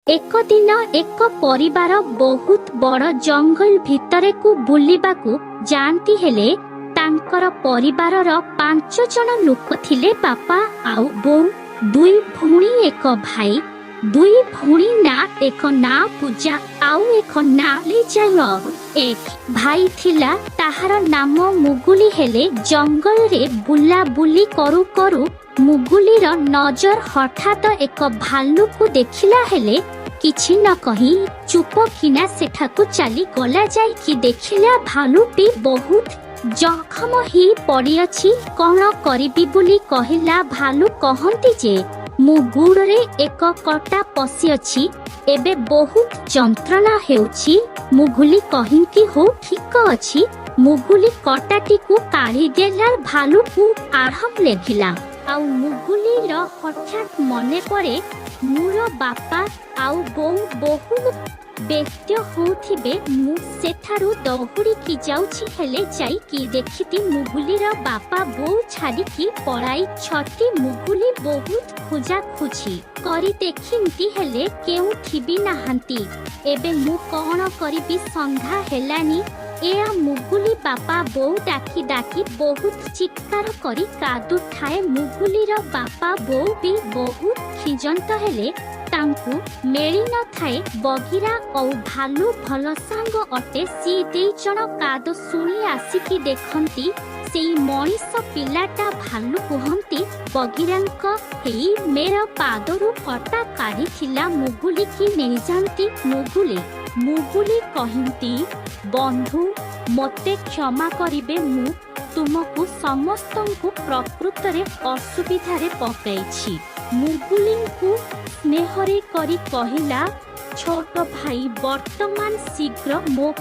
एक दिन एक परिवार बहुत बड़ जंगल भितरे को बुलिबाकू जानती हेले तांकर परिवारर 5 जन लोक थिले। बापा आउ बोऊ, 2 भौणी, एक भाई। 2 भौणी ना एक ना पूजा आउ एक ना लिजाय। एक भाई थिला, ताहार नाम मुगुली। हेले जंगल रे बुला बुली करू करू मुगुलीर नजर हठात एक भालू को देखिला। हेले किछि न कही चुप किना सेठाकू चली गला। जाय कि देखिला भालूटी बहुत जखम ही पड़ी अछि। कौन करिबी बुली कहिला। भालू कहंती जे मु गुड़रे एक कटा पसी अछि, एबे बहुत जंत्रणा हेउछि। मुगुली कहिंती हो ठीक अछि। मुगुली कटाटी को काढ़ी देला। भालू को आरंभ लेखिला। आउ मुगुलीर हठात मने पड़े मोर बापा आउ बोऊ बहुत व्यस्त होथिबे। मु सेठारु दौड़ी की जाउछि। हेले जाई कि देखिति मुगुलीर बापा बोऊ छाड़ी की पड़ाई छती। मुगुली बहुत खोजा खुजी करी देखिंती, हेले केउठी भी नाहंती। एबे मु कौन करिबी, संध्या हेलानी। एया मुगुली बापा बोऊ डाकी डाकी बहुत चित्कार करी कादु ठाए। मुगुलीर बापा बोऊ भी बहुत खिजंत हेले तांकू मेली न थाए। बगिरा और भालू भल सांग अटे। सी 2 जन कादो सुनी आसिकी देखंती। सेई मनीष पिलाटा भालू कहंती, बगिरांक हेई मेरा पादरू कटा काढ़ी थिला, मुगुली की नहीं जानती। मुगुली कहंती, बंधु मते क्षमा करिबे, मु तुमको समस्तंकु प्रकृतरे असुविधारे पकाइछि। मुगुली को स्नेहरे करी कहिला, छोट भाई वर्तमान शीघ्र मो